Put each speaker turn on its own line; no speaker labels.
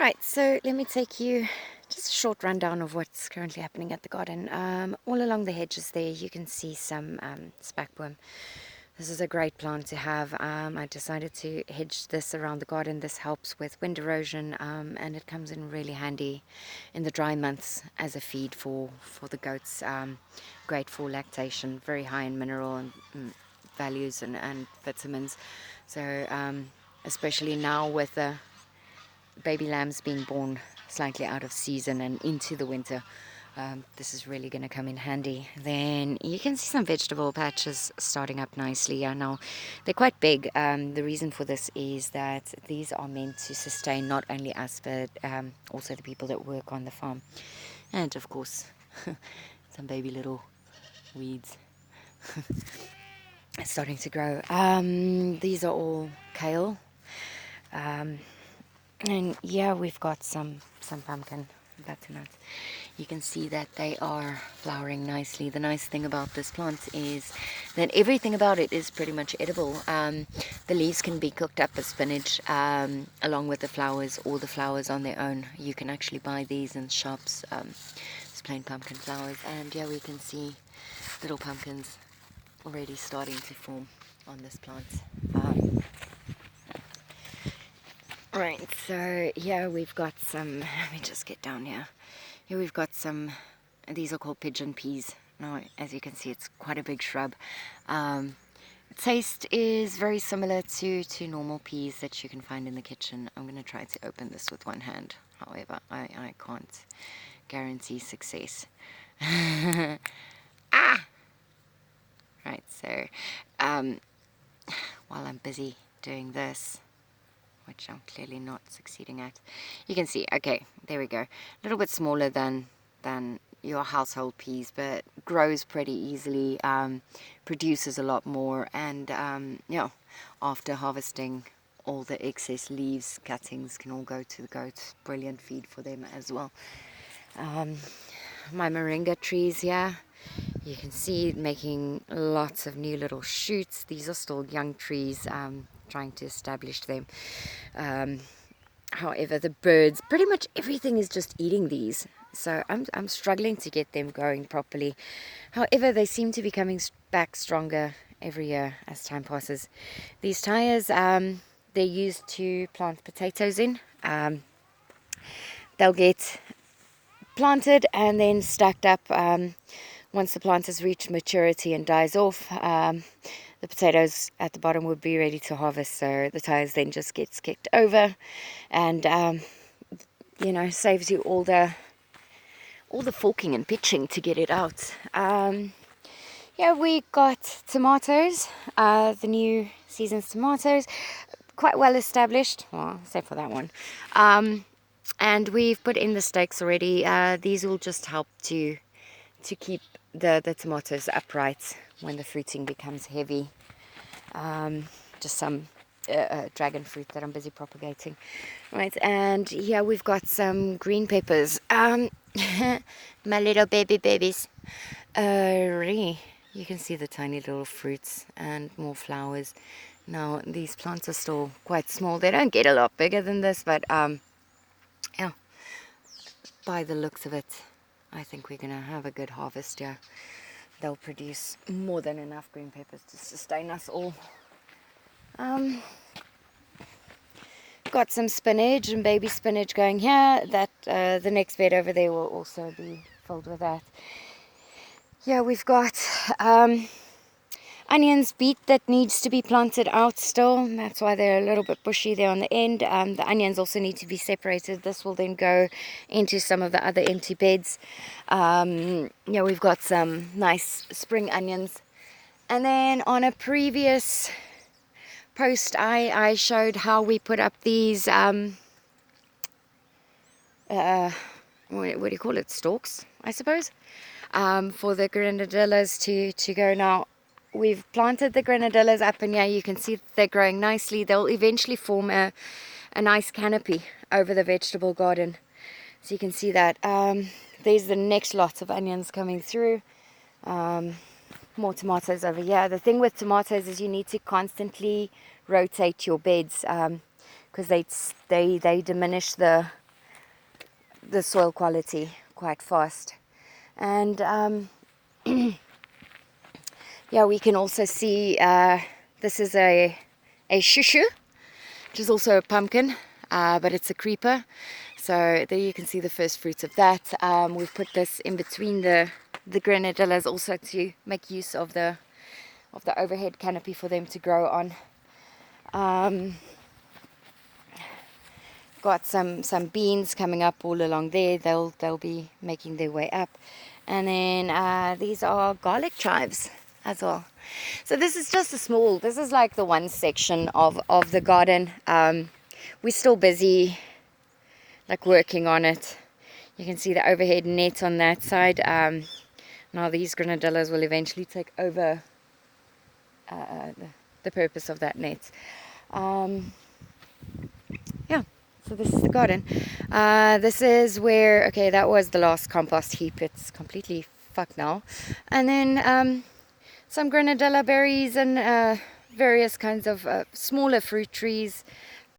Right, so let me take you just a short rundown of what's currently happening at the garden. All along the hedges there you can see some spackworm. This is a great plant to have. I decided to hedge this around the garden. This helps with wind erosion, and it comes in really handy in the dry months as a feed for the goats. Great for lactation, very high in mineral and values and vitamins. So especially now with the baby lambs being born slightly out of season and into the winter, this is really going to come in handy. Then you can see some vegetable patches starting up nicely. Now they're quite big. The reason for this is that these are meant to sustain not only us but also the people that work on the farm, and of course some baby little weeds starting to grow. These are all kale. And yeah, we've got some pumpkin butternuts. You can see that they are flowering nicely. The nice thing about this plant is that everything about it is pretty much edible. The leaves can be cooked up as spinach along with the flowers, or the flowers on their own. You can actually buy these in shops, it's plain pumpkin flowers. And yeah, we can see little pumpkins already starting to form on this plant. Right, so here we've got some, let me just get down here. Here we've got some, these are called pigeon peas. Now, as you can see, it's quite a big shrub. Taste is very similar to normal peas that you can find in the kitchen. I'm going to try to open this with one hand. However, I can't guarantee success. Ah! Right, so while I'm busy doing this, which I'm clearly not succeeding at, you can see, okay, there we go. A little bit smaller than your household peas, but grows pretty easily, produces a lot more, and yeah, after harvesting, all the excess leaves, cuttings can all go to the goats. Brilliant feed for them as well. My moringa trees here, you can see making lots of new little shoots. These are still young trees, trying to establish them. However, the birds, pretty much everything is just eating these, so I'm struggling to get them growing properly. However, they seem to be coming back stronger every year as time passes. These tires, they're used to plant potatoes in. They'll get planted and then stacked up. Once the plant has reached maturity and dies off, the potatoes at the bottom would be ready to harvest, so the tires then just gets kicked over, and you know, saves you all the forking and pitching to get it out. Yeah, we got tomatoes, the new season's tomatoes, quite well established, well, except for that one. And we've put in the stakes already. These will just help to keep the tomatoes upright when the fruiting becomes heavy. Just some dragon fruit that I'm busy propagating. Right, and yeah, we've got some green peppers. My little babies. Really, you can see the tiny little fruits and more flowers. Now, these plants are still quite small. They don't get a lot bigger than this, but yeah, by the looks of it, I think we're gonna have a good harvest here. They'll produce more than enough green peppers to sustain us all. Got some spinach and baby spinach going here. That the next bed over there will also be filled with that. Yeah, we've got onions, beet that needs to be planted out still. That's why they're a little bit bushy there on the end. The onions also need to be separated. This will then go into some of the other empty beds. Yeah, we've got some nice spring onions. And then on a previous post, I showed how we put up these, what do you call it, stalks, I suppose, for the grenadillas to go. Now, we've planted the grenadillas up, and yeah, you can see they're growing nicely. They'll eventually form a nice canopy over the vegetable garden. So you can see that. There's the next lot of onions coming through. More tomatoes over here. The thing with tomatoes is you need to constantly rotate your beds, because they diminish the the soil quality quite fast. And yeah, we can also see this is a shushu, which is also a pumpkin, but it's a creeper. So there you can see the first fruits of that. We've put this in between the grenadillas also to make use of the overhead canopy for them to grow on. Got some beans coming up all along there. They'll be making their way up. And then these are garlic chives as well. So this is just this is like the one section of the garden. We're still busy like working on it. You can see the overhead net on that side. Now these grenadillas will eventually take over the purpose of that net. Yeah, so this is the garden. This is where, okay, that was the last compost heap. It's completely fucked now. And then some grenadilla berries and various kinds of smaller fruit trees.